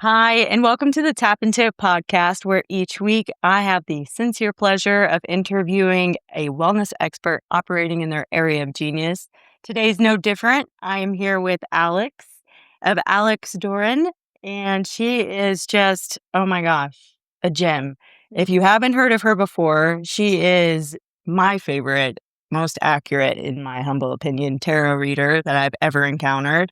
Hi, and welcome to the Tap Intuit podcast, where each week I have the sincere pleasure of interviewing a wellness expert operating in their area of genius. Today's no different. I am here with Alex of Alex Doran, and she is just, oh my gosh, a gem. If you haven't heard of her before, she is my favorite, most accurate, in my humble opinion, tarot reader that I've ever encountered,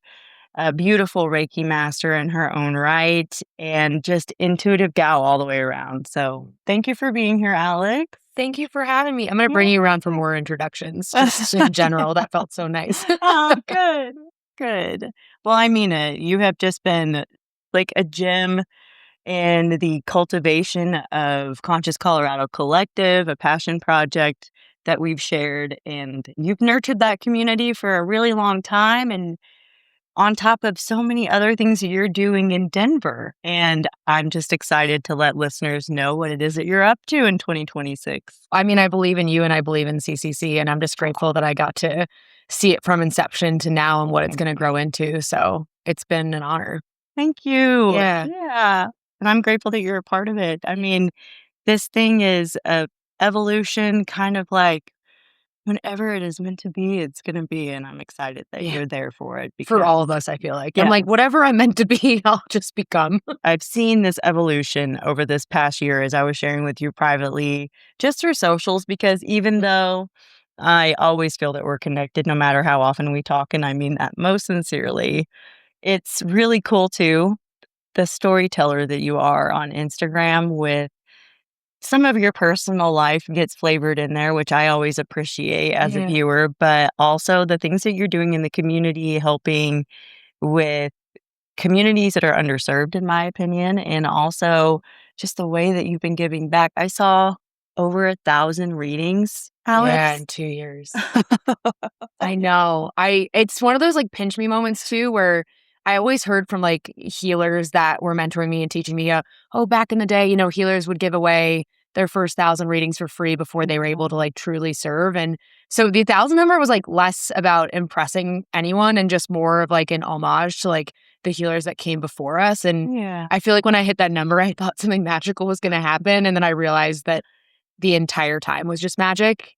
a beautiful Reiki master in her own right, and just intuitive gal all the way around. So thank you for being here, Alex. Thank you for having me. I'm going to bring you around for more introductions, just in general. That felt so nice. Oh, good. Good. Well, I mean it. You have just been like a gem in the cultivation of Conscious Colorado Collective, a passion project that we've shared. And you've nurtured that community for a really long time. And on top of so many other things that you're doing in Denver. And I'm just excited to let listeners know what it is that you're up to in 2026. I mean, I believe in you and I believe in CCC, and I'm just grateful that I got to see it from inception to now and what it's going to grow into. So it's been an honor. Thank you. Yeah. Yeah. And I'm grateful that you're a part of it. I mean, this thing is a evolution, kind of like whenever it is meant to be, it's going to be. And I'm excited that you're there for it. For all of us, I feel like. Yeah. I'm like, whatever I'm meant to be, I'll just become. I've seen this evolution over this past year, as I was sharing with you privately, just through socials, because even though I always feel that we're connected no matter how often we talk, and I mean that most sincerely, it's really cool too, the storyteller that you are on Instagram, with some of your personal life gets flavored in there, which I always appreciate as a viewer, but also the things that you're doing in the community, helping with communities that are underserved, in my opinion, and also just the way that you've been giving back. I saw over 1,000 readings, Alex. Yeah, in 2 years. I know. It's one of those like pinch me moments too, where I always heard from like healers that were mentoring me and teaching me, back in the day, healers would give away their first 1,000 readings for free before they were able to like truly serve. And so the 1,000 number was like less about impressing anyone and just more of like an homage to like the healers that came before us. And I feel like when I hit that number, I thought something magical was going to happen. And then I realized that the entire time was just magic.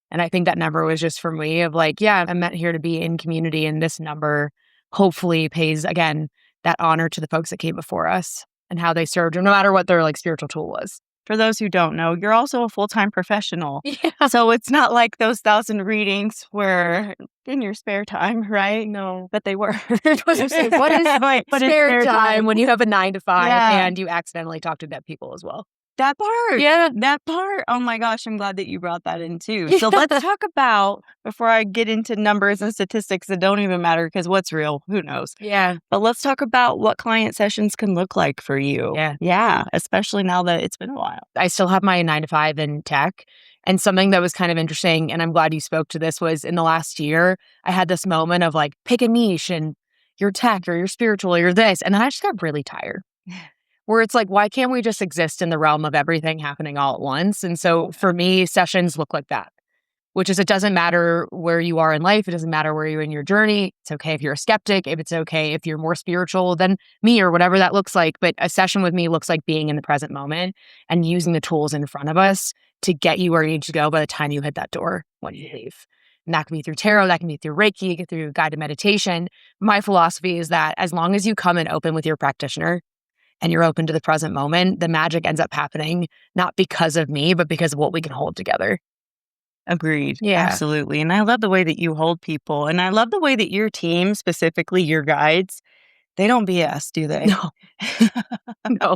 And I think that number was just for me of like, yeah, I'm meant here to be in community. And this number hopefully pays, again, that honor to the folks that came before us and how they served, or no matter what their like spiritual tool was. For those who don't know, you're also a full-time professional. Yeah. So it's not like those 1,000 readings were in your spare time, right? No. But they were. What is spare time when you have a 9 to 5 and you accidentally talk to dead people as well? That part. Yeah. That part. Oh my gosh, I'm glad that you brought that in too. So let's talk about, before I get into numbers and statistics that don't even matter, because what's real, who knows? Yeah. But let's talk about what client sessions can look like for you. Yeah. Yeah. Especially now that it's been a while. I still have my 9 to 5 in tech. And something that was kind of interesting, and I'm glad you spoke to this, was in the last year, I had this moment of like, pick a niche and you're tech or you're spiritual or you're this. And then I just got really tired. Where it's like, why can't we just exist in the realm of everything happening all at once? And so for me, sessions look like that, which is, it doesn't matter where you are in life. It doesn't matter where you're in your journey. It's okay if you're a skeptic. If it's okay if you're more spiritual than me or whatever that looks like. But a session with me looks like being in the present moment and using the tools in front of us to get you where you need to go by the time you hit that door when you leave. And that can be through tarot, that can be through Reiki, through guided meditation. My philosophy is that as long as you come in open with your practitioner, and you're open to the present moment, the magic ends up happening, not because of me, but because of what we can hold together. Agreed. Yeah. Absolutely. And I love the way that you hold people. And I love the way that your team, specifically your guides, they don't BS, do they? No. No.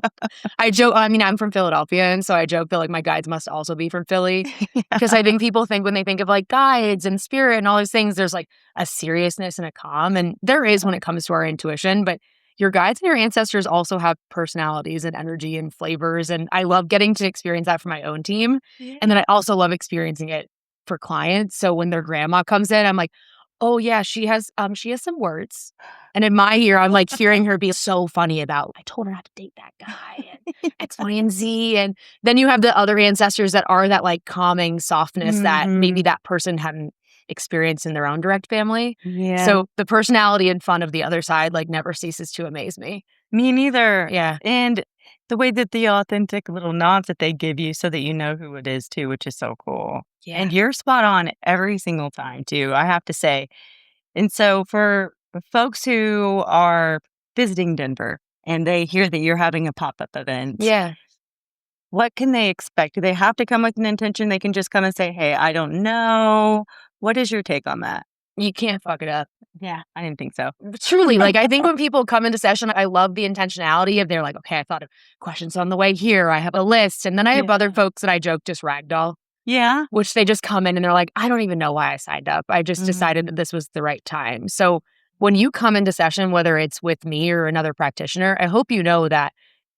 I joke, I mean, I'm from Philadelphia, and so I joke that like my guides must also be from Philly. Because I think people think when they think of like guides and spirit and all those things, there's like a seriousness and a calm. And there is when it comes to our intuition, but your guides and your ancestors also have personalities and energy and flavors. And I love getting to experience that for my own team. Yeah. And then I also love experiencing it for clients. So when their grandma comes in, I'm like, oh yeah, she has some words. And in my ear, I'm like hearing her be so funny about, I told her not to date that guy and X, Y, and Z. And then you have the other ancestors that are that like calming softness that maybe that person hadn't experienced in their own direct family. Yeah. So the personality and fun of the other side like never ceases to amaze me. Me neither. Yeah. And the way that the authentic little nods that they give you so that you know who it is too, which is so cool. Yeah. And you're spot on every single time too, I have to say. And so for folks who are visiting Denver and they hear that you're having a pop-up event, Yeah. what can they expect? Do they have to come with an intention? They can just come and say, "Hey, I don't know." What is your take on that? You can't fuck it up. Yeah, I didn't think so. Truly, like, I think when people come into session, I love the intentionality of they're like, okay, I thought of questions on the way here. I have a list. And then I have other Yeah. folks that I joke just ragdoll, Yeah. which they just come in and they're like, I don't even know why I signed up. I just decided that Mhm. this was the right time. So when you come into session, whether it's with me or another practitioner, I hope you know that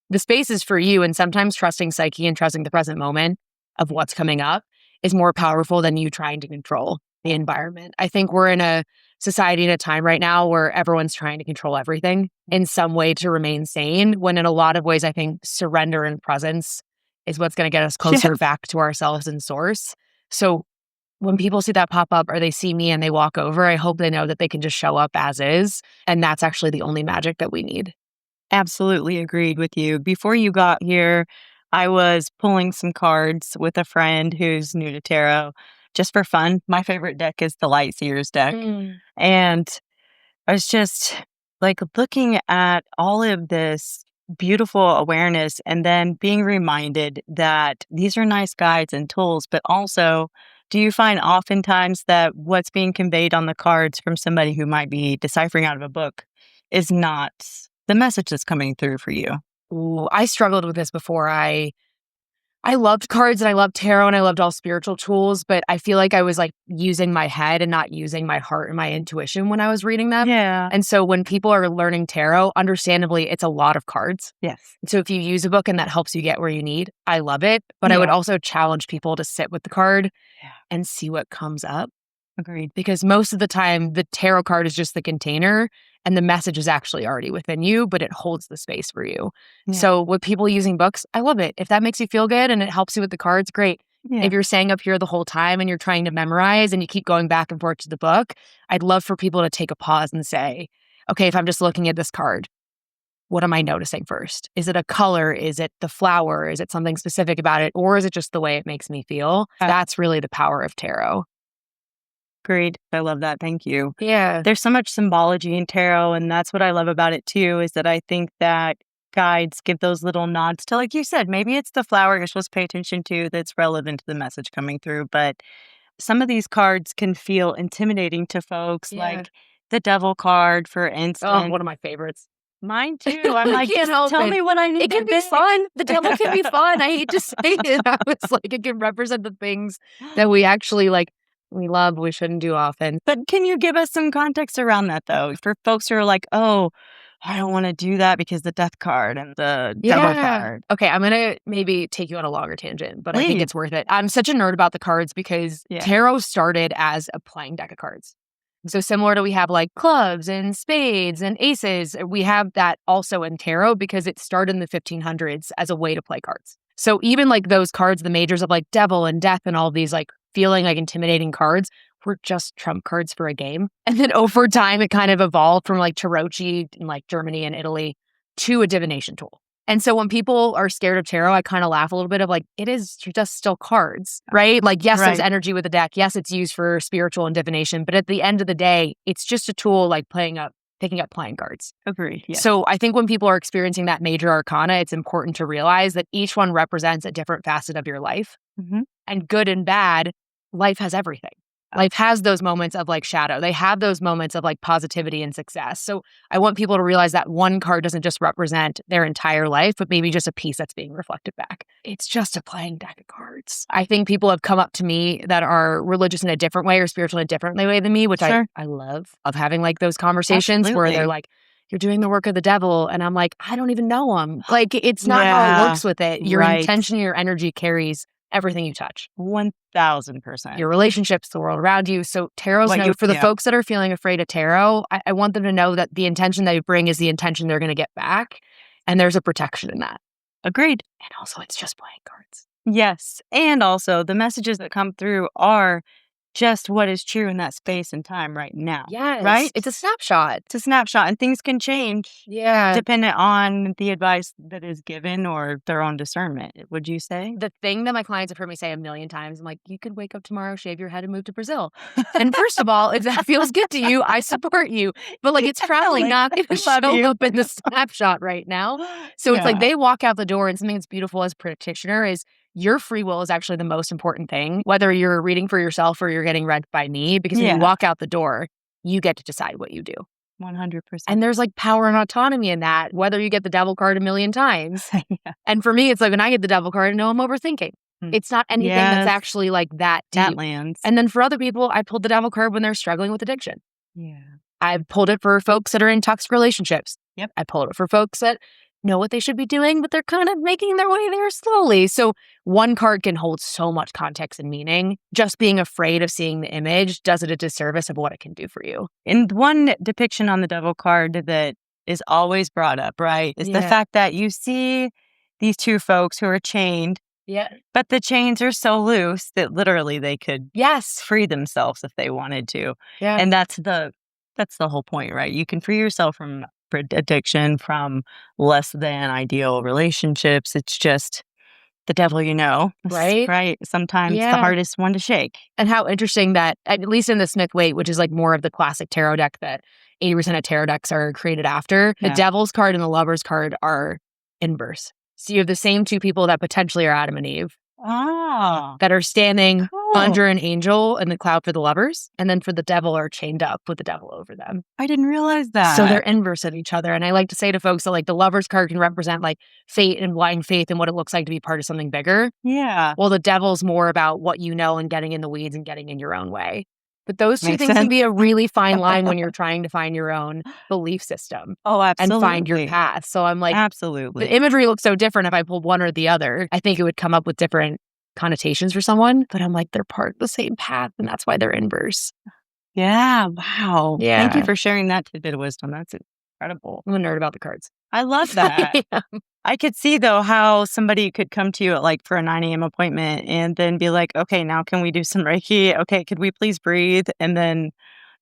the space is for you. And sometimes trusting psyche and trusting the present moment of what's coming up is more powerful than you trying to control the environment. I think we're in a society and a time right now where everyone's trying to control everything in some way to remain sane, when in a lot of ways, I think surrender and presence is what's going to get us closer Yes. back to ourselves and source. So when people see that pop up or they see me and they walk over, I hope they know that they can just show up as is. And that's actually the only magic that we need. Absolutely agreed with you. Before you got here, I was pulling some cards with a friend who's new to tarot just for fun. My favorite deck is the Light Seers deck. Mm. And I was just like looking at all of this beautiful awareness and then being reminded that these are nice guides and tools, but also, do you find oftentimes that what's being conveyed on the cards from somebody who might be deciphering out of a book is not the message that's coming through for you? Ooh, I struggled with this before. I loved cards and I loved tarot and I loved all spiritual tools, but I feel like I was like using my head and not using my heart and my intuition when I was reading them. Yeah. And so when people are learning tarot, understandably, it's a lot of cards. Yes. So if you use a book and that helps you get where you need, I love it. But I would Yeah. also challenge people to sit with the card Yeah. and see what comes up, Agreed. because most of the time the tarot card is just the container and the message is actually already within you, but it holds the space for you. Yeah. So with people using books, I love it. If that makes you feel good and it helps you with the cards, great. Yeah. If you're staying up here the whole time and you're trying to memorize and you keep going back and forth to the book, I'd love for people to take a pause and say, okay, if I'm just looking at this card, what am I noticing first? Is it a color? Is it the flower? Is it something specific about it? Or is it just the way it makes me feel? That's really the power of tarot. Agreed. I love that. Thank you. Yeah. There's so much symbology in tarot, and that's what I love about it too, is that I think that guides give those little nods to, like you said, maybe it's the flower you're supposed to pay attention to that's relevant to the message coming through. But some of these cards can feel intimidating to folks, Yeah. like the devil card, for Oh, instance. one of my favorites. Mine too. I'm I like, can't just help tell it. me what I need It to can be be. fun. The devil can be fun. I hate to say it. I was like, it can represent the things that we actually like, we love, but we shouldn't do often. But can you give us some context around that, though, for folks who are like, "Oh, I don't wanna do that because the death card and the devil card." Okay, I'm gonna maybe take you on a longer tangent, but I think Please. it's worth it. I'm such a nerd about the cards because Yeah. tarot started as a playing deck of cards. So similar to we have like clubs and spades and aces, we have that also in tarot because it started in the 1500s as a way to play cards. So even like those cards, the majors of like devil and death and all these like feeling like intimidating cards were just trump cards for a game. And then over time, it kind of evolved from like tarotchi in like Germany and Italy to a divination tool. And so when people are scared of tarot, I kind of laugh a little bit of like, it is just still cards, right? Like, yes, there's Right. energy with the deck. Yes, it's used for spiritual and divination. But at the end of the day, it's just a tool like picking up playing cards. Agreed, yes. So I think when people are experiencing that major arcana, it's important to realize that each one represents a different facet of your life. Mhm. And good and bad, life has everything. Life has those moments of like shadow. They have those moments of like positivity and success. So I want people to realize that one card doesn't just represent their entire life, but maybe just a piece that's being reflected back. It's just a playing deck of cards. I think people have come up to me that are religious in a different way or spiritual in a different way than me, which Sure. I love of having like those conversations where they're Absolutely. like, you're doing the work of the devil. And I'm like, I don't even know him. Like, it's not how it Yeah. works with it. Your Right. intention, your energy carries everything you touch. 1000%. Your relationships, the world around you. So tarot's What no, you- for the yeah. folks that are feeling afraid of tarot, I want them to know that the intention they bring is the intention they're going to get back. And there's a protection in that. Agreed. And also it's just playing cards. Yes. And also, the messages that come through are just what is true in that space and time right now. Yes. Right? It's a snapshot. It's a snapshot and things can change Yeah. dependent on the advice that is given or their own discernment, would you say? The thing that my clients have heard me say a million times, I'm like, you could wake up tomorrow, shave your head, and move to Brazil. And first of all, if that feels good to you, I support you. But like, it's probably not going to show up in the snapshot right now. So it's like they walk out the door, and something that's beautiful as a practitioner is your free will is actually the most important thing, whether you're reading for yourself or you're getting read by me, because when you walk out the door, you get to decide what you do. 100%. And there's like power and autonomy in that, whether you get the devil card a million times. And for me, it's like when I get the devil card, I know I'm overthinking. It's not anything that's actually like that deep. That lands. And then for other people, I pulled the devil card when they're struggling with addiction. Yeah. I've pulled it for folks that are in toxic relationships. Yep. I pulled it for folks that know what they should be doing, but they're kind of making their way there slowly. So one card can hold so much context and meaning. Just being afraid of seeing the image does it a disservice of what it can do for you. And one depiction on the devil card that is always brought up, right, is the fact that you see these two folks who are chained. Yeah. But the chains are so loose that literally they could free themselves if they wanted to. Yeah. And that's the whole point, right? You can free yourself from addiction, from less than ideal relationships. It's just the devil, right? Right. Sometimes the hardest one to shake. And how interesting that, at least in the Smith-Waite, which is like more of the classic tarot deck that 80% of tarot decks are created after, the devil's card and the lover's card are inverse. So you have the same two people that potentially are Adam and Eve that are standing under an angel in the cloud for the lovers, and then for the devil are chained up with the devil over them. I didn't realize that. So they're inverse of each other. And I like to say to folks that like the lover's card can represent like fate and blind faith and what it looks like to be part of something bigger. Yeah. Well, the devil's more about what you know and getting in the weeds and getting in your own way. But those two things can be a really fine line when you're trying to find your own belief system. Oh, absolutely. And find your path. So I'm like, absolutely. The imagery looks so different if I pulled one or the other. I think it would come up with different connotations for someone, but I'm like, they're part of the same path, and that's why they're inverse. Yeah. Wow. Yeah. Thank you for sharing that tidbit of wisdom. That's incredible. I'm a nerd about the cards. I love that. I could see, though, how somebody could come to you at like for a 9 a.m. appointment and then be like, okay, now can we do some Reiki? Okay, could we please breathe? And then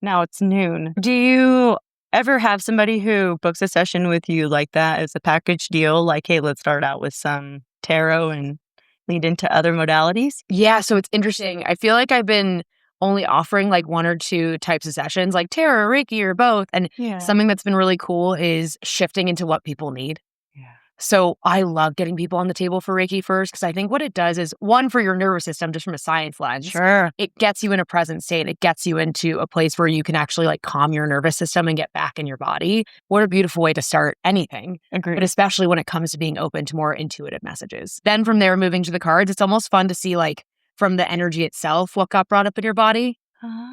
now it's noon. Do you ever have somebody who books a session with you like that as a package deal? Like, hey, let's start out with some tarot and lead into other modalities? Yeah, so it's interesting. I feel like I've been only offering like 1 or 2 types of sessions, like tarot, Reiki, or both. And something that's been really cool is shifting into what people need. Yeah. So I love getting people on the table for Reiki first, because I think what it does is, one, for your nervous system, just from a science lens. Sure. It gets you in a present state. It gets you into a place where you can actually like calm your nervous system and get back in your body. What a beautiful way to start anything. Agreed. But especially when it comes to being open to more intuitive messages. Then from there, moving to the cards, it's almost fun to see like from the energy itself, what got brought up in your body.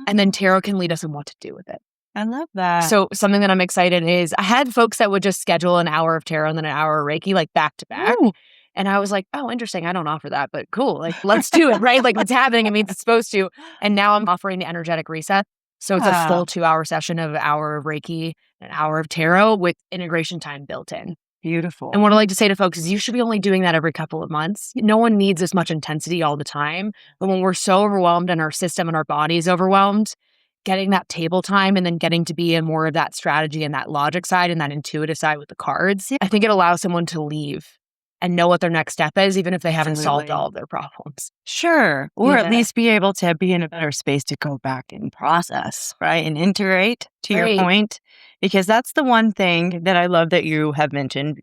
And then tarot can lead us in what to do with it. I love that. So something that I'm excited is I had folks that would just schedule an hour of tarot and then an hour of Reiki, like back to back. Ooh. And I was like, oh, interesting. I don't offer that, but cool. Like, let's do it, right? Like, it's happening. It means it's supposed to. And now I'm offering the energetic reset. So it's a full 2-hour session of an hour of Reiki, an hour of tarot with integration time built in. Beautiful. And what I like to say to folks is you should be only doing that every couple of months. No one needs this much intensity all the time. But when we're so overwhelmed and our system and our body is overwhelmed, getting that table time and then getting to be in more of that strategy and that logic side and that intuitive side with the cards, I think it allows someone to leave and know what their next step is, even if they haven't solved all of their problems. Sure. Or at least be able to be in a better space to go back and process, right? And integrate, to your point. Because that's the one thing that I love that you have mentioned.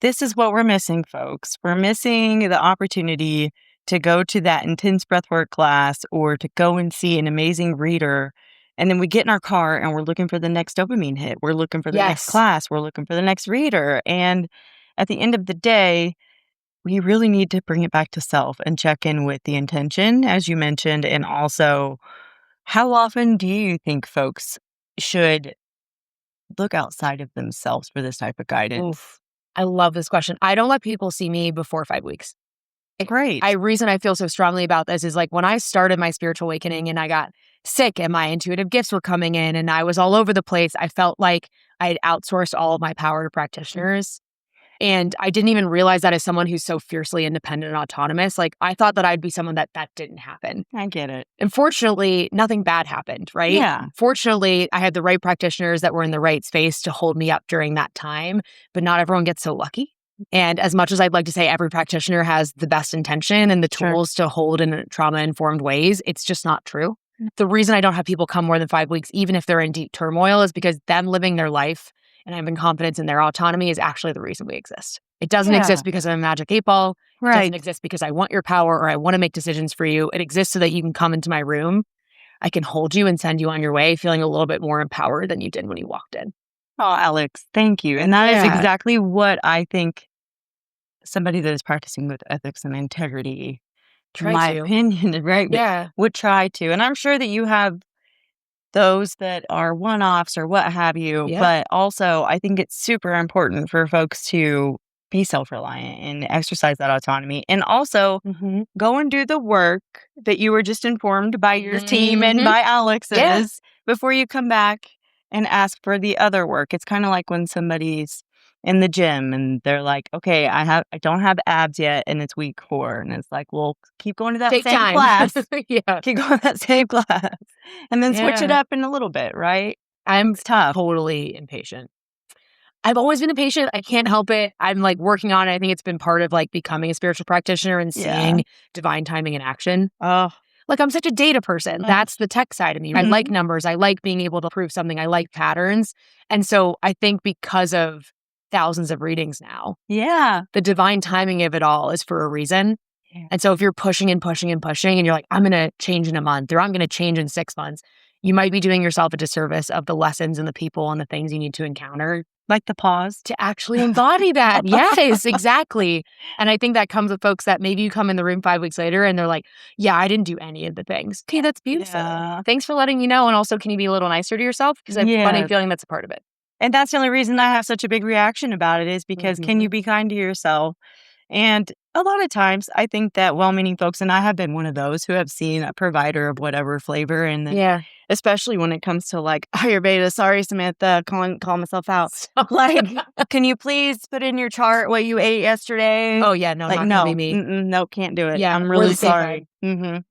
This is what we're missing, folks. We're missing the opportunity to go to that intense breathwork class or to go and see an amazing reader. And then we get in our car and we're looking for the next dopamine hit. We're looking for the next class. We're looking for the next reader. And at the end of the day, we really need to bring it back to self and check in with the intention, as you mentioned. And also, how often do you think folks should look outside of themselves for this type of guidance? Oof. I love this question. I don't let people see me before 5 weeks. Great. Reason I feel so strongly about this is like when I started my spiritual awakening and I got sick and my intuitive gifts were coming in and I was all over the place, I felt like I had outsourced all of my power to practitioners. And I didn't even realize that as someone who's so fiercely independent and autonomous. Like, I thought that I'd be someone that didn't happen. I get it. And fortunately, nothing bad happened, right? Yeah. Fortunately, I had the right practitioners that were in the right space to hold me up during that time, but not everyone gets so lucky. And as much as I'd like to say every practitioner has the best intention and the tools to hold in trauma-informed ways, it's just not true. The reason I don't have people come more than 5 weeks, even if they're in deep turmoil, is because them living their life and having confidence in their autonomy is actually the reason we exist. It doesn't exist because I'm a magic 8-ball. It doesn't exist because I want your power or I want to make decisions for you. It exists so that you can come into my room. I can hold you and send you on your way feeling a little bit more empowered than you did when you walked in. Oh, Alex, thank you. And that is exactly what I think somebody that is practicing with ethics and integrity, in my opinion, right? Yeah. Would try to. And I'm sure that you have those that are one-offs or what have you. Yep. But also, I think it's super important for folks to be self-reliant and exercise that autonomy. And also go and do the work that you were just informed by your team and by Alex's before you come back and ask for the other work. It's kind of like when somebody's in the gym and they're like, okay, I don't have abs yet and it's week 4. And it's like, well, keep going to that same class. Keep going to that same class. And then switch it up in a little bit, right? It's tough. Totally impatient. I've always been impatient. I can't help it. I'm like working on it. I think it's been part of like becoming a spiritual practitioner and seeing divine timing in action. Oh, like I'm such a data person. That's the tech side of me. I like numbers. I like being able to prove something. I like patterns. And so I think because of thousands of readings now, the divine timing of it all is for a reason. And so if you're pushing and pushing and pushing and you're like, I'm going to change in a month or I'm going to change in 6 months, you might be doing yourself a disservice of the lessons and the people and the things you need to encounter. Like the pause. To actually embody that. Yes, exactly. And I think that comes with folks that maybe you come in the room 5 weeks later and they're like, yeah, I didn't do any of the things. Okay, that's beautiful. Thanks for letting me know. And also, can you be a little nicer to yourself? Because I have a funny feeling that's a part of it. And that's the only reason I have such a big reaction about it is because can you be kind to yourself? And a lot of times I think that well-meaning folks, and I have been one of those who have seen a provider of whatever flavor. And then especially when it comes to like Ayurveda, sorry, Samantha, call myself out. Like, can you please put in your chart what you ate yesterday? Oh, yeah. No, like, not gonna be me. No, can't do it. Yeah, I'm really sorry.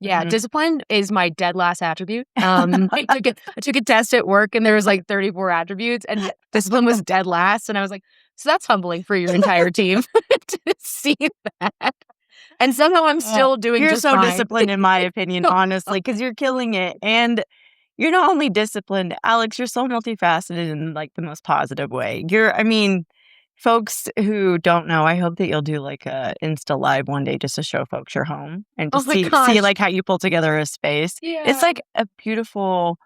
Discipline is my dead last attribute. I took a test at work and there was like 34 attributes and discipline was dead last. And I was like, so that's humbling for your entire team to see that. And somehow I'm still doing You're just so fine. disciplined, in my opinion, honestly, because you're killing it. And you're not only disciplined, Alex, you're so multifaceted in like the most positive way. Folks who don't know, I hope that you'll do like a Insta Live one day just to show folks your home and just see like how you pull together a space. Yeah. It's like a beautiful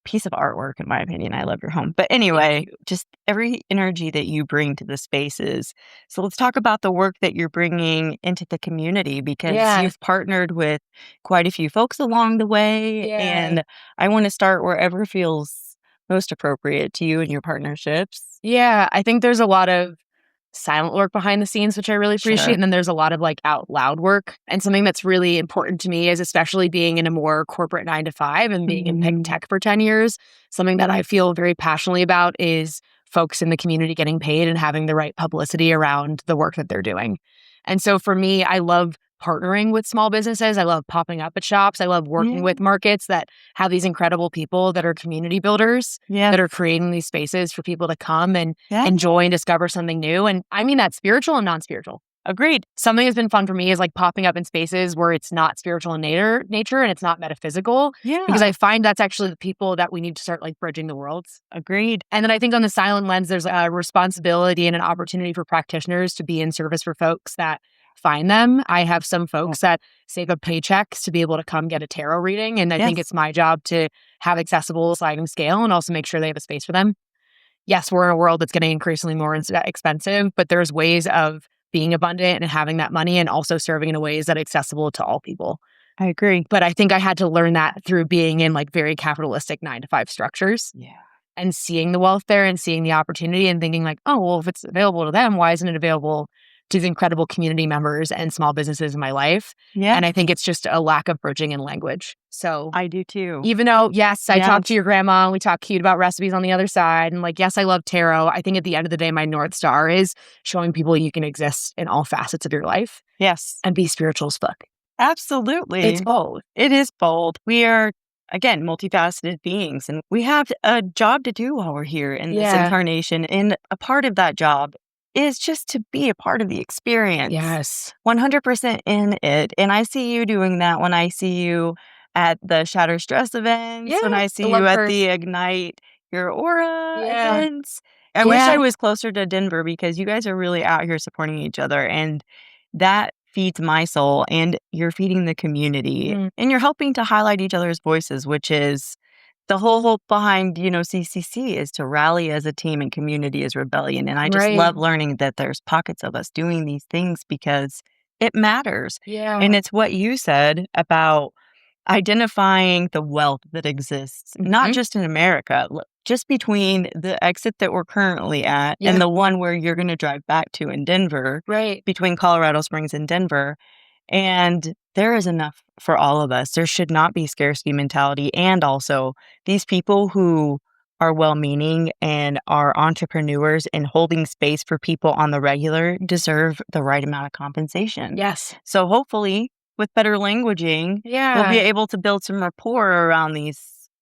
piece of artwork, in my opinion. I love your home. But anyway, just every energy that you bring to the spaces. So let's talk about the work that you're bringing into the community because you've partnered with quite a few folks along the way. And I want to start wherever feels most appropriate to you and your partnerships. Yeah, I think there's a lot of silent work behind the scenes, which I really appreciate. And then there's a lot of like out loud work. And something that's really important to me is especially being in a more corporate 9-to-5 and being in tech for 10 years. Something that I feel very passionately about is folks in the community getting paid and having the right publicity around the work that they're doing. And so for me, I love partnering with small businesses. I love popping up at shops. I love working with markets that have these incredible people that are community builders, that are creating these spaces for people to come and enjoy and discover something new. And I mean that spiritual and non-spiritual. Agreed. Something that's been fun for me is like popping up in spaces where it's not spiritual in nature and it's not metaphysical. Yeah. Because I find that's actually the people that we need to start like bridging the worlds. Agreed. And then I think on the silent lens, there's a responsibility and an opportunity for practitioners to be in service for folks that find them. I have some folks that save up paychecks to be able to come get a tarot reading. And I think it's my job to have accessible sliding scale and also make sure they have a space for them. Yes, we're in a world that's getting increasingly more expensive, but there's ways of being abundant and having that money and also serving in a ways that are accessible to all people. I agree. But I think I had to learn that through being in like very capitalistic 9-to-5 structures. Yeah. And seeing the wealth there and seeing the opportunity and thinking like, oh, well, if it's available to them, why isn't it available to the incredible community members and small businesses in my life. Yeah. And I think it's just a lack of bridging in language. So I do too. even though, yes, I Yeah. talked to your grandma and we talk cute about recipes on the other side. And like, yes, I love tarot. I think at the end of the day, my North Star is showing people you can exist in all facets of your life Yes. and be spiritual as fuck. Absolutely. It's both. It is bold. We are, again, multifaceted beings, and we have a job to do while we're here in this Yeah. incarnation. And a part of that job is just to be a part of the experience. Yes. 100% in it. And I see you doing that when I see you at the Shatter Stress events, when Yeah, I I see love you at her. the Ignite Your Aura Yeah. events. I wish I Yeah. was closer to Denver because you guys are really out here supporting each other. And that feeds my soul, and you're feeding the community, Mhm. and you're helping to highlight each other's voices, which is the whole hope behind, CCC is to rally as a team and community as rebellion. And I just Right. love learning that there's pockets of us doing these things because it matters. Yeah. And it's what you said about identifying the wealth that exists, not Mhm. just in America, just between the exit that we're currently at Yeah. and the one where you're going to drive back to in Denver, Right. between Colorado Springs and Denver. And there is enough for all of us. There should not be scarcity mentality. And also, these people who are well meaning and are entrepreneurs and holding space for people on the regular deserve the right amount of compensation. Yes. So, hopefully, with better languaging, we'll be Yeah. able to build some rapport around these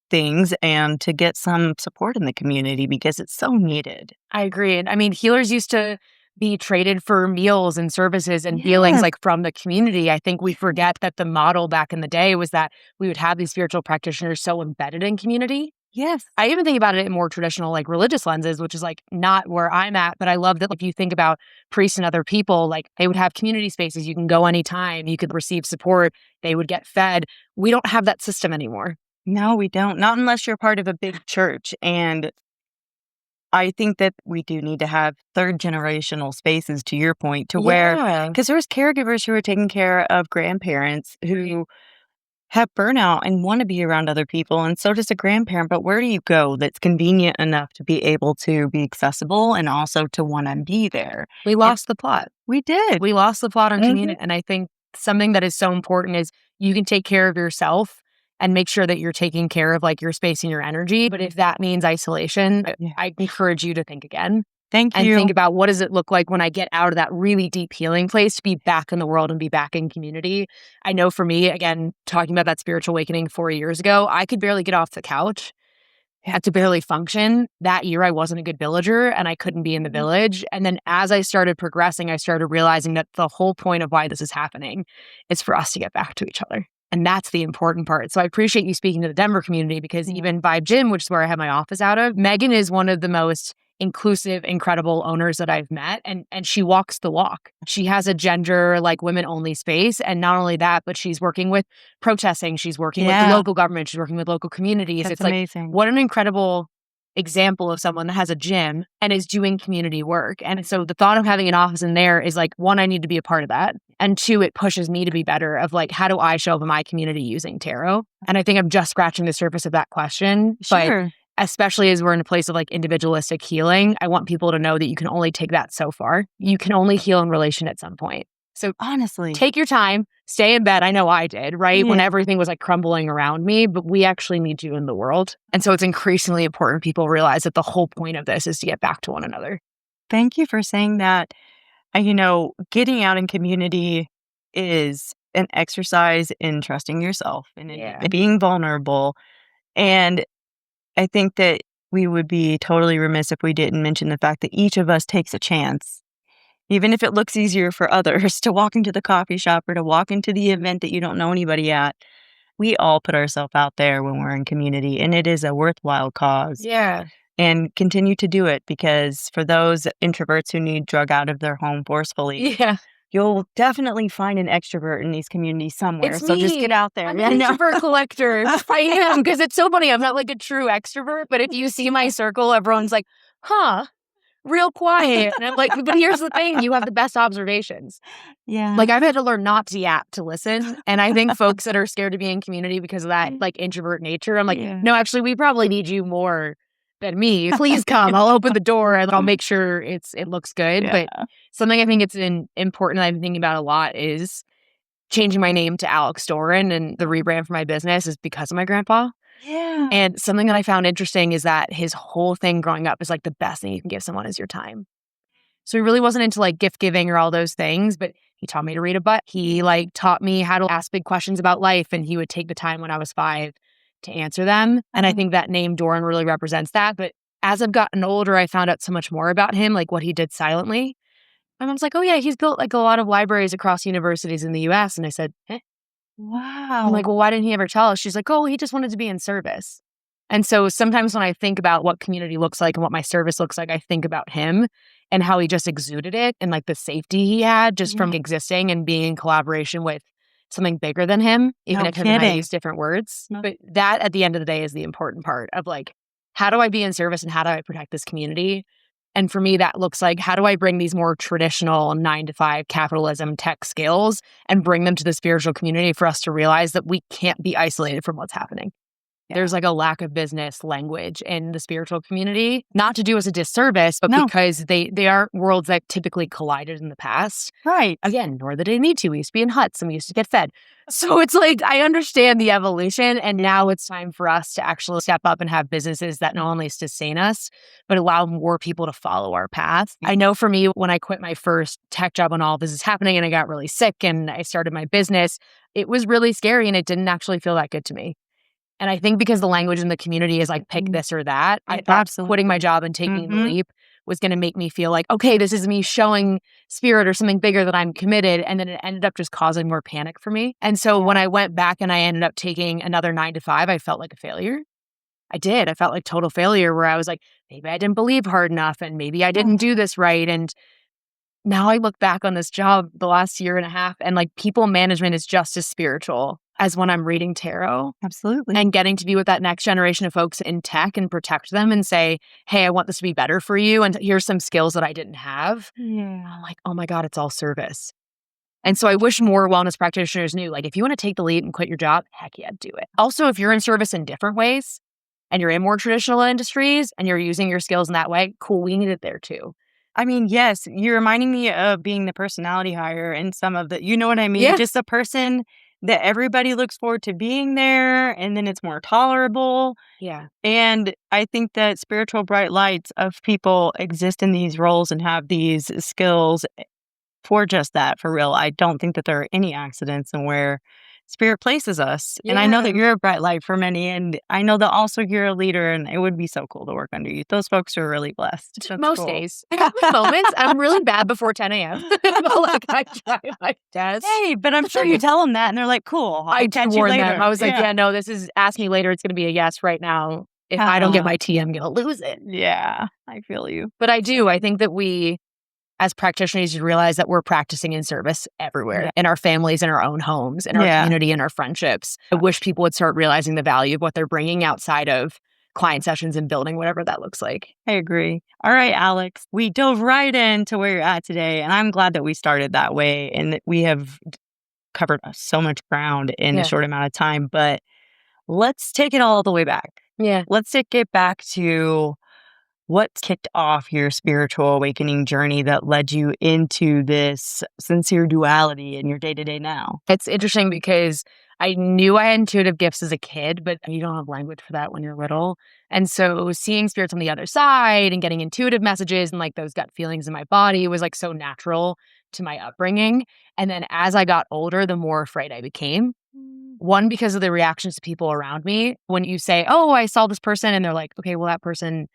things and to get some support in the community because it's so needed. I agree. And I mean, healers used to be traded for meals and services and healings Yes. like from the community. I think we forget that the model back in the day was that we would have these spiritual practitioners so embedded in community. Yes. I even think about it in more traditional, like religious lenses, which is like not where I'm at. But I love that if you think about priests and other people, like they would have community spaces. You can go anytime. You could receive support. They would get fed. We don't have that system anymore. No, we don't. Not unless you're part of a big church. And I think that we do need to have third generational spaces, to your point, to where, Yeah. because there's caregivers who are taking care of grandparents who have burnout and want to be around other people. And so does a grandparent. But where do you go that's convenient enough to be able to be accessible and also to want to be there? We lost the plot. We did. We lost the plot on Mhm. community. And I think something that is so important is you can take care of yourself and make sure that you're taking care of like your space and your energy. But if that means isolation, Yeah. I encourage you to think again Thank and you. think about what does it look like when I get out of that really deep healing place to be back in the world and be back in community. I know for me, again, talking about that spiritual awakening 4 years ago, I could barely get off the couch. Had to barely function. That year, I wasn't a good villager and I couldn't be in the village. And then as I started progressing, I started realizing that the whole point of why this is happening is for us to get back to each other. And that's the important part. So I appreciate you speaking to the Denver community because even Vibe Gym, which is where I have my office out of, Megan is one of the most inclusive, incredible owners that I've met. And she walks the walk. She has a gender, like women only space. And not only that, but she's working with protesting. She's working with the Yeah. local government. She's working with local communities. That's It's like, amazing. what an incredible example of someone that has a gym and is doing community work. And so the thought of having an office in there is like, one, I need to be a part of that. And two, it pushes me to be better of like, how do I show up in my community using tarot? And I think I'm just scratching the surface of that question. But Sure. especially as we're in a place of like individualistic healing, I want people to know that you can only take that so far. You can only heal in relation at some point. So Honestly. take your time, stay in bed. I know I did, right? When Yeah. everything was like crumbling around me, but we actually need you in the world. And so it's increasingly important people realize that the whole point of this is to get back to one another. Thank you for saying that. Getting out in community is an exercise in trusting yourself and in Yeah. being vulnerable. And I think that we would be totally remiss if we didn't mention the fact that each of us takes a chance, even if it looks easier for others to walk into the coffee shop or to walk into the event that you don't know anybody at. We all put ourselves out there when we're in community, and it is a worthwhile cause. Yeah. And continue to do it, because for those introverts who need drug out of their home forcefully, Yeah. you'll definitely find an extrovert in these communities somewhere. It's So just me. get out there. I'm Yeah, an no. introvert collector. I am, because it's so funny. I'm not like a true extrovert, but if you see my circle, everyone's like, huh, real quiet. And I'm like, but here's the thing, you have the best observations. Yeah. Like I've had to learn not to yap to listen. And I think folks that are scared to be in community because of that like introvert nature, I'm like, Yeah. no, actually, we probably need you more than me. Please come. I'll open the door and I'll make sure it looks good. Yeah. But something I think it's important that I'm thinking about a lot is changing my name to Alex Doran, and the rebrand for my business is because of my grandpa. Yeah. And something that I found interesting is that his whole thing growing up is like the best thing you can give someone is your time. So he really wasn't into like gift giving or all those things, but he taught me to read a book. He like taught me how to ask big questions about life, and he would take the time when I was 5 to answer them. And I think that name Doran really represents that. But as I've gotten older, I found out so much more about him, like what he did silently. My mom's like, oh yeah, he's built like a lot of libraries across universities in the US. And I said, eh. I'm like, Wow. well, why didn't he ever tell us? She's like, oh, he just wanted to be in service. And so sometimes when I think about what community looks like and what my service looks like, I think about him and how he just exuded it and like the safety he had just from Yeah. existing and being in collaboration with something bigger than him, even No if him and I kidding. use different words. No. But that at the end of the day is the important part of like, how do I be in service and how do I protect this community? And for me, that looks like, how do I bring these more traditional 9 to 5 capitalism tech skills and bring them to the spiritual community for us to realize that we can't be isolated from what's happening? Yeah. There's like a lack of business language in the spiritual community, not to do us a disservice, but No. because they are worlds that typically collided in the past. Right. Again, nor that they need to. We used to be in huts and we used to get fed. So it's like, I understand the evolution. And now it's time for us to actually step up and have businesses that not only sustain us, but allow more people to follow our path. I know for me, when I quit my first tech job when all this is happening and I got really sick and I started my business, it was really scary and it didn't actually feel that good to me. And I think because the language in the community is like, pick this or that, I thought quitting my job and taking the leap was going to make me feel like, okay, this is me showing spirit or something bigger that I'm committed. And then it ended up just causing more panic for me. And so when I went back and I ended up taking another 9 to 5, I felt like a failure. I did. I felt like total failure where I was like, maybe I didn't believe hard enough and maybe I didn't do this right. And now I look back on this job the last year and a half and like people management is just as spiritual as when I'm reading tarot. Absolutely. And getting to be with that next generation of folks in tech and protect them and say, hey, I want this to be better for you. And here's some skills that I didn't have. Yeah. I'm like, oh my God, it's all service. And so I wish more wellness practitioners knew, like, if you want to take the lead and quit your job, heck yeah, do it. Also, if you're in service in different ways and you're in more traditional industries and you're using your skills in that way, cool, we need it there too. I mean, yes, you're reminding me of being the personality hire and some of the, you know what I mean? Yeah. Just a person that everybody looks forward to being there, and then it's more tolerable. Yeah. And I think that spiritual bright lights of people exist in these roles and have these skills for just that, for real. I don't think that there are any accidents in where spirit places us. And I know that you're a bright light for many, and I know that also you're a leader, and it would be so cool to work under you. Those folks are really blessed. That's Most cool. days. I have my moments. I'm really bad before 10 a.m. But like I try my best. Hey, but I'm sure you tell them that, and they're like, cool. I I'll catch you warned later. them. I was like, yeah, no, this is ask me later. It's going to be a yes right now. If I don't get my tea, I'm going to lose it. Yeah, I feel you. But I do. I think that we, as practitioners, you realize that we're practicing in service everywhere, in our families, in our own homes, in our community, in our friendships. I wish people would start realizing the value of what they're bringing outside of client sessions and building whatever that looks like. I agree. All right, Alex, we dove right into where you're at today, and I'm glad that we started that way and that we have covered so much ground in a short amount of time. But let's take it all the way back. Yeah. Let's take it back to what kicked off your spiritual awakening journey that led you into this sincere duality in your day-to-day now? It's interesting because I knew I had intuitive gifts as a kid, but you don't have language for that when you're little. And so seeing spirits on the other side and getting intuitive messages and like those gut feelings in my body was like so natural to my upbringing. And then as I got older, the more afraid I became. One, because of the reactions to people around me. When you say, oh, I saw this person, and they're like, okay, well, that person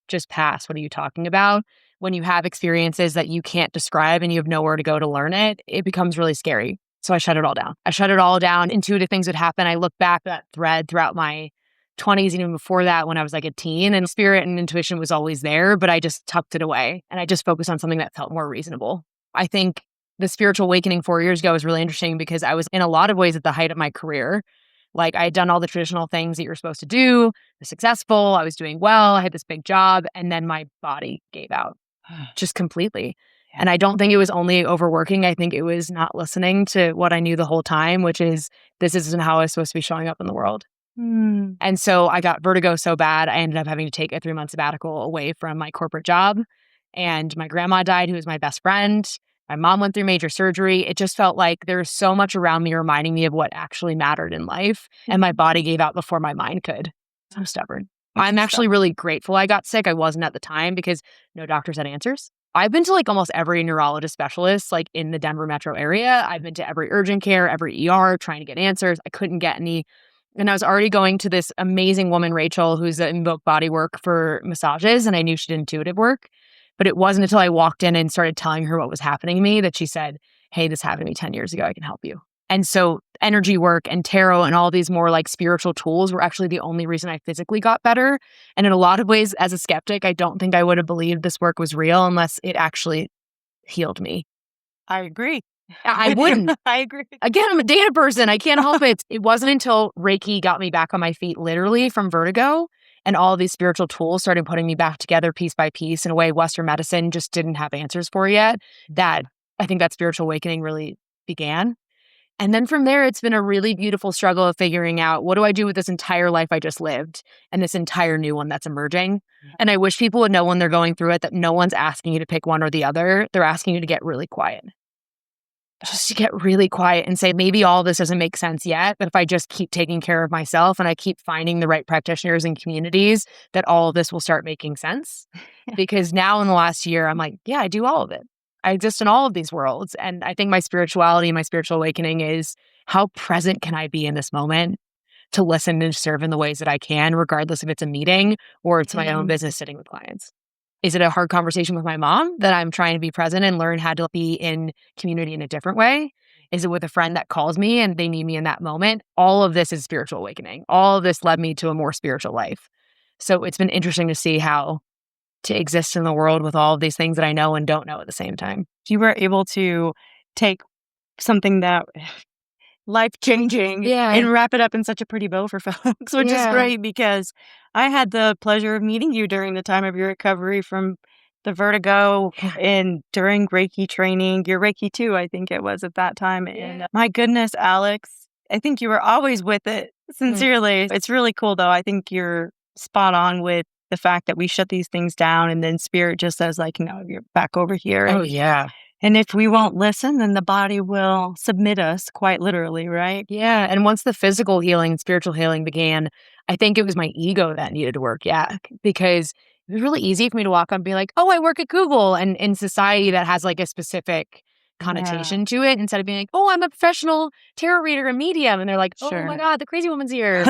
just passed. What are you talking about? When you have experiences that you can't describe and you have nowhere to go to learn it, it becomes really scary. So I shut it all down. I shut it all down. Intuitive things would happen. I look back at that thread throughout my 20s, even before that, when I was like a teen, and spirit and intuition was always there, but I just tucked it away and I just focused on something that felt more reasonable. I think the spiritual awakening 4 years ago was really interesting because I was in a lot of ways at the height of my career. Like I had done all the traditional things that you're supposed to do, I was successful, I was doing well, I had this big job, and then my body gave out just completely. And I don't think it was only overworking. I think it was not listening to what I knew the whole time, which is this isn't how I was supposed to be showing up in the world. Mm. And so I got vertigo so bad, I ended up having to take a 3-month sabbatical away from my corporate job. And my grandma died, who was my best friend. My mom went through major surgery. It just felt like there was so much around me reminding me of what actually mattered in life. And my body gave out before my mind could. I'm stubborn. I'm actually really grateful I got sick. I wasn't at the time because no doctors had answers. I've been to like almost every neurologist specialist like in the Denver metro area. I've been to every urgent care, every ER trying to get answers. I couldn't get any. And I was already going to this amazing woman, Rachel, who's an Invoke Body Work for massages. And I knew she did intuitive work. But it wasn't until I walked in and started telling her what was happening to me that she said, hey, this happened to me 10 years ago. I can help you. And so energy work and tarot and all these more like spiritual tools were actually the only reason I physically got better. And in a lot of ways, as a skeptic, I don't think I would have believed this work was real unless it actually healed me. I agree. I wouldn't. I agree. Again, I'm a data person. I can't help it. It wasn't until Reiki got me back on my feet, literally from vertigo, and all these spiritual tools started putting me back together piece by piece in a way Western medicine just didn't have answers for yet, that I think that spiritual awakening really began. And then from there, it's been a really beautiful struggle of figuring out, what do I do with this entire life I just lived and this entire new one that's emerging? And I wish people would know when they're going through it that no one's asking you to pick one or the other. They're asking you to get really quiet. Just to get really quiet and say, maybe all this doesn't make sense yet, but if I just keep taking care of myself and I keep finding the right practitioners and communities, that all of this will start making sense. Because now in the last year, I'm like, yeah, I do all of it. I exist in all of these worlds. And I think my spirituality, my spiritual awakening is, how present can I be in this moment to listen and serve in the ways that I can, regardless if it's a meeting or it's my own business sitting with clients. Is it a hard conversation with my mom that I'm trying to be present and learn how to be in community in a different way? Is it with a friend that calls me and they need me in that moment? All of this is spiritual awakening. All of this led me to a more spiritual life. So it's been interesting to see how to exist in the world with all of these things that I know and don't know at the same time. You were able to take something that life-changing and wrap it up in such a pretty bow for folks, which is great, because I had the pleasure of meeting you during the time of your recovery from the vertigo and during Reiki training, your Reiki 2, I think it was at that time. And my goodness, Alex, I think you were always with it, sincerely. It's really cool, though. I think you're spot on with the fact that we shut these things down and then spirit just says like, no, you're back over here. Oh, yeah. And if we won't listen, then the body will submit us, quite literally, right? Yeah. And once the physical healing, spiritual healing began, I think it was my ego that needed to work. Yeah. Because it was really easy for me to walk up and be like, oh, I work at Google. And in society that has like a specific connotation to it, instead of being like, oh, I'm a professional tarot reader and medium. And they're like, oh my God, the crazy woman's here.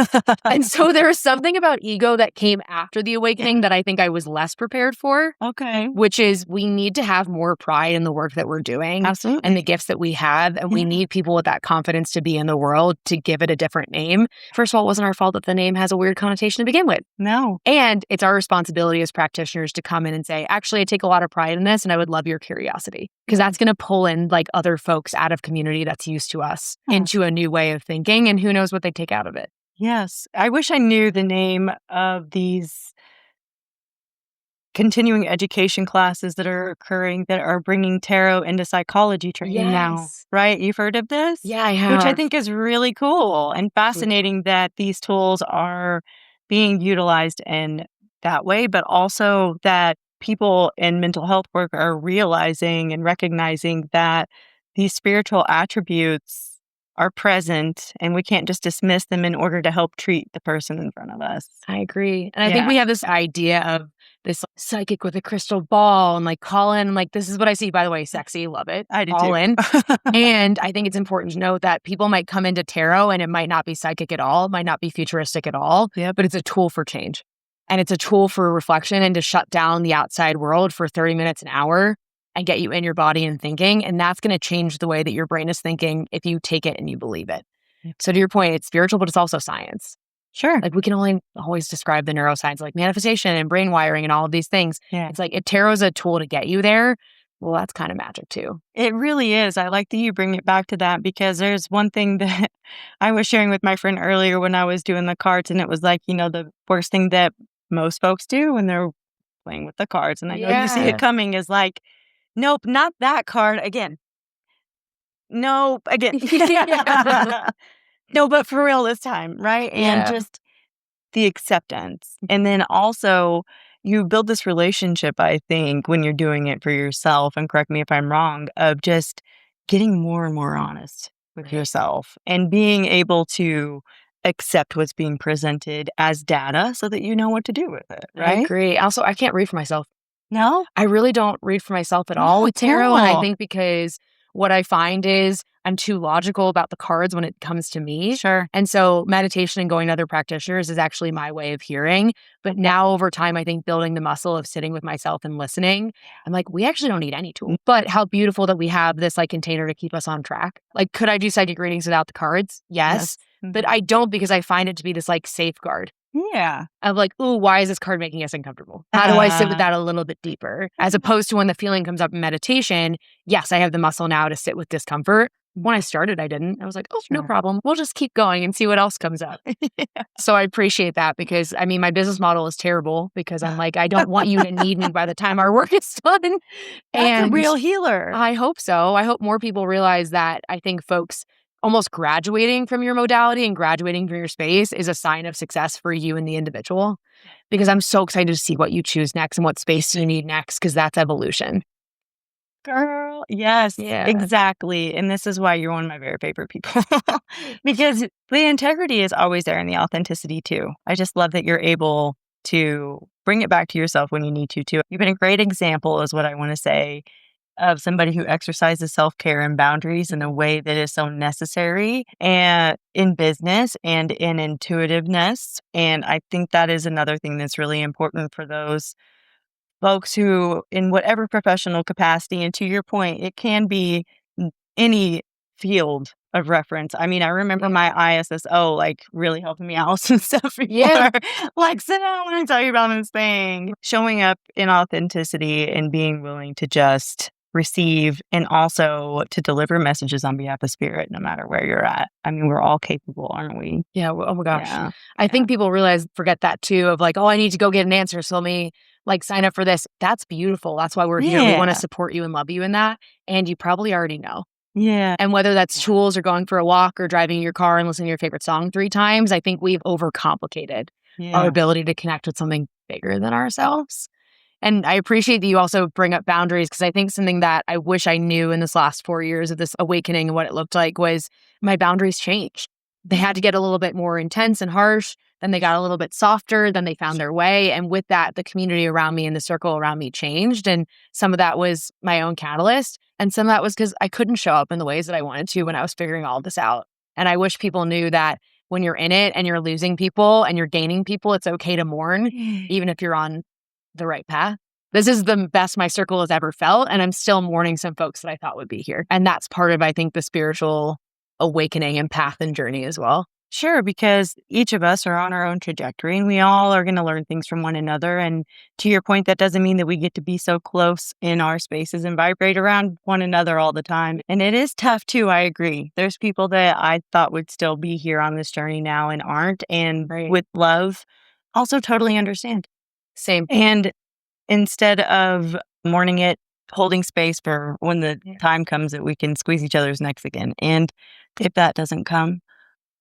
And so there was something about ego that came after the awakening that I think I was less prepared for. Okay. Which is, we need to have more pride in the work that we're doing. Absolutely. And the gifts that we have. And we need people with that confidence to be in the world to give it a different name. First of all, it wasn't our fault that the name has a weird connotation to begin with. No. And it's our responsibility as practitioners to come in and say, actually, I take a lot of pride in this and I would love your curiosity. Because that's going to pull in like other folks out of community that's used to us into a new way of thinking. And who knows what they take out of it. Yes. I wish I knew the name of these continuing education classes that are occurring that are bringing tarot into psychology training now, right? You've heard of this? Yeah, I have. Which I think is really cool and fascinating that these tools are being utilized in that way, but also that people in mental health work are realizing and recognizing that these spiritual attributes are present and we can't just dismiss them in order to help treat the person in front of us. I agree. And I think we have this idea of this psychic with a crystal ball and like call in, like, this is what I see, by the way, sexy, love it. I do call too. in. And I think it's important to note that people might come into tarot and it might not be psychic at all, it might not be futuristic at all, but it's a tool for change. And it's a tool for reflection and to shut down the outside world for 30 minutes, an hour, and get you in your body and thinking. And that's going to change the way that your brain is thinking if you take it and you believe it. So to your point, it's spiritual, but it's also science. Sure. Like we can only always describe the neuroscience like manifestation and brain wiring and all of these things. It's like if tarot is a tool to get you there, well, that's kind of magic too. It really is. I like that you bring it back to that, because there's one thing that I was sharing with my friend earlier when I was doing the cards, and it was like, the worst thing that most folks do when they're playing with the cards, and I know you see it coming, is like, nope, not that card again. Nope, again. No, but for real this time, right? And Yeah. just the acceptance. And then also, you build this relationship, I think, when you're doing it for yourself, and correct me if I'm wrong, of just getting more and more honest with Right. yourself and being able to accept what's being presented as data so that you know what to do with it, I right? agree. Also, I can't read for myself. No? I really don't read for myself at all No, with tarot, and I cool. think because what I find is I'm too logical about the cards when it comes to me, Sure. and so meditation and going to other practitioners is actually my way of hearing, but Yeah. now over time, I think building the muscle of sitting with myself and listening, I'm like, "We actually don't need any tool." But how beautiful that we have this, like, container to keep us on track. Like, could I do psychic readings without the cards? Yes. Yes, but Mhm. I don't because I find it to be this, like, safeguard. Yeah. Of like, "Ooh, why is this card making us uncomfortable? How do I sit with that a little bit deeper?" As opposed to when the feeling comes up in meditation, yes, I have the muscle now to sit with discomfort. When I started, I didn't. I was like, "Oh, no Sure. problem. We'll just keep going and see what else comes up." Yeah. So I appreciate that because I mean, my business model is terrible because I'm like, I don't want you to need me by the time our work is done. That's a And real healer. I hope so. I hope more people realize that. I think folks almost graduating from your modality and graduating from your space is a sign of success for you and the individual. Because I'm so excited to see what you choose next and what space you need next, because that's evolution. Girl, yes, Yeah. exactly, and this is why you're one of my very favorite people, because the integrity is always there and the authenticity too. I just love that you're able to bring it back to yourself when you need to too. You've been a great example is what I wanna say of somebody who exercises self-care and boundaries in a way that is so necessary and in business and in intuitiveness, and I think that is another thing that's really important for those folks who, in whatever professional capacity, and to your point, it can be any field of reference. I mean, I remember my ISSO like really helping me out with some stuff Yeah. before. Like, sit down, let me tell you about this thing. Showing up in authenticity and being willing to just receive and also to deliver messages on behalf of spirit, no matter where you're at. I mean, we're all capable, aren't we? Yeah. Oh my gosh. Yeah. I Yeah. think people forget that too of like, oh, I need to go get an answer. So let me like sign up for this. That's beautiful. That's why we're here. We want to Yeah. support you and love you in that. And you probably already know. Yeah. And whether that's Yeah. tools or going for a walk or driving your car and listening to your favorite song 3 times, I think we've overcomplicated our Yeah. ability to connect with something bigger than ourselves. And I appreciate that you also bring up boundaries because I think something that I wish I knew in this last 4 years of this awakening and what it looked like was my boundaries changed. They had to get a little bit more intense and harsh. Then they got a little bit softer. Then they found their way. And with that, the community around me and the circle around me changed. And some of that was my own catalyst. And some of that was because I couldn't show up in the ways that I wanted to when I was figuring all this out. And I wish people knew that when you're in it and you're losing people and you're gaining people, it's okay to mourn, even if you're on the right path. This is the best my circle has ever felt. And I'm still mourning some folks that I thought would be here. And that's part of, I think, the spiritual awakening and path and journey as well. Sure, because each of us are on our own trajectory and we all are going to learn things from one another. And to your point, that doesn't mean that we get to be so close in our spaces and vibrate around one another all the time. And it is tough too. I agree. There's people that I thought would still be here on this journey now and aren't. And Right. with love, also totally understand. Same. And instead of mourning it, holding space for when the Yeah. time comes that we can squeeze each other's necks again. And if that doesn't come,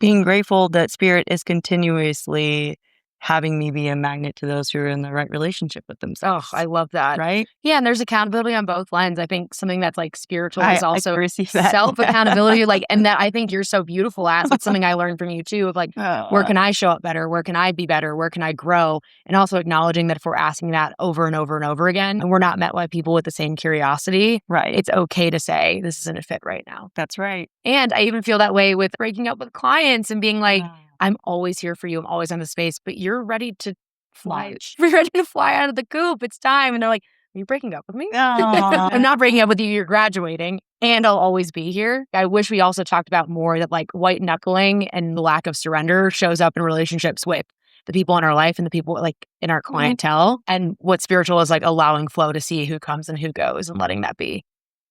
being grateful that spirit is continuously having me be a magnet to those who are in the right relationship with Oh, themselves, I love that. right? Yeah, and there's accountability on both lines. I think something that's like spiritual is I also can receive that. self accountability, like, and that I think you're so beautiful at. It's something I learned from you too. Of like, where can I show up better? Where can I be better? Where can I grow? And also acknowledging that if we're asking that over and over and over again, and we're not met by people with the same curiosity, Right. it's okay to say this isn't a fit right now. That's right. And I even feel that way with breaking up with clients and being like, Oh. I'm always here for you. I'm always on the space, but you're ready to fly. Launch. You're ready to fly out of the coop. It's time. And they're like, are you breaking up with me? Aw. I'm not breaking up with you. You're graduating and I'll always be here. I wish we also talked about more that like white knuckling and the lack of surrender shows up in relationships with the people in our life and the people like in our clientele. And what spiritual is like allowing flow to see who comes and who goes and letting that be.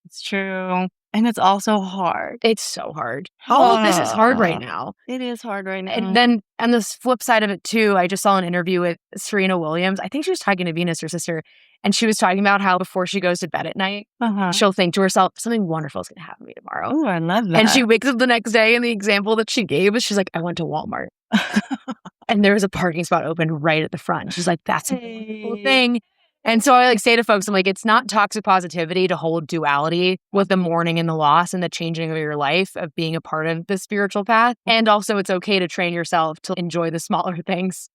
It's true. And it's also hard. It's so hard. All of this is hard right now. It is hard right now. And then on the flip side of it too, I just saw an interview with Serena Williams. I think she was talking to Venus, her sister, and she was talking about how before she goes to bed at night, she'll think to herself, something wonderful is going to happen to me tomorrow. Oh, I love that. And she wakes up the next day, and the example that she gave was she's like, I went to Walmart. And there was a parking spot open right at the front. She's like, that's a wonderful thing. And so I like say to folks, I'm like, it's not toxic positivity to hold duality with the mourning and the loss and the changing of your life of being a part of the spiritual path. And also it's okay to train yourself to enjoy the smaller things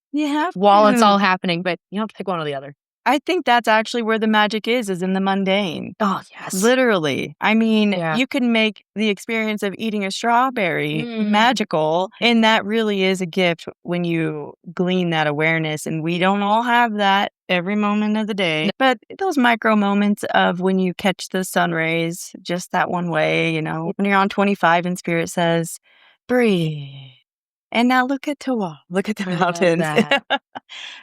while it's all happening, but you don't have to pick one or the other. I think that's actually where the magic is in the mundane. Oh, yes. Literally. I mean, you can make the experience of eating a strawberry magical, and that really is a gift when you glean that awareness. And we don't all have that every moment of the day, but those micro moments of when you catch the sun rays just that one way, you know, when you're on 25 and Spirit says, breathe. And now look at Tawa. Look at the mountains.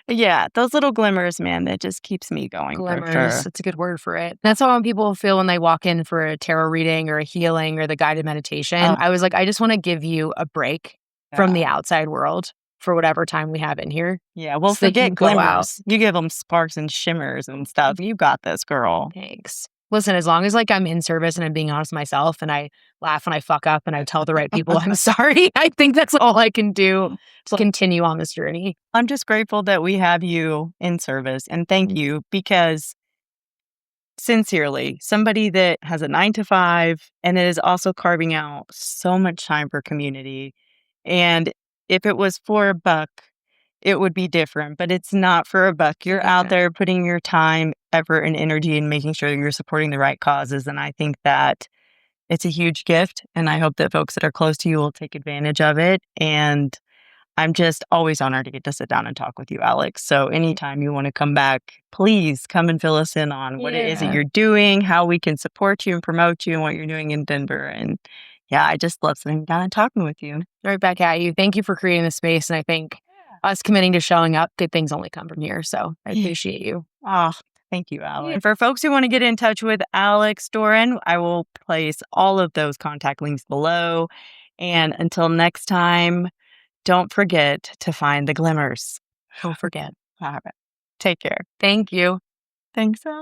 Yeah, those little glimmers, man, that just keeps me going. Glimmers, for sure. That's a good word for it. That's how people feel when they walk in for a tarot reading or a healing or the guided meditation. I was like, I just want to give you a break from the outside world for whatever time we have in here. Yeah, well, so forget glimmers. You give them sparks and shimmers and stuff. You got this, girl. Thanks. Listen, as long as like I'm in service and I'm being honest with myself and I laugh when I fuck up and I tell the right people I'm sorry, I think that's all I can do to continue on this journey. I'm just grateful that we have you in service, and thank you, because sincerely, somebody that has a 9 to 5 and that is also carving out so much time for community. And if it was for a buck, it would be different, but it's not for a buck. You're out there putting your time, effort, and energy and making sure that you're supporting the right causes. And I think that it's a huge gift. And I hope that folks that are close to you will take advantage of it. And I'm just always honored to get to sit down and talk with you, Alex. So anytime you want to come back, please come and fill us in on what it is that you're doing, how we can support you and promote you, and what you're doing in Denver. And yeah, I just love sitting down and talking with you. Right back at you. Thank you for creating the space. And I think us committing to showing up, good things only come from here. So I appreciate you. Oh, thank you, Alex. And for folks who want to get in touch with Alex Doran, I will place all of those contact links below. And until next time, don't forget to find the glimmers. Don't forget. All right. Take care. Thank you. Thanks, Alex.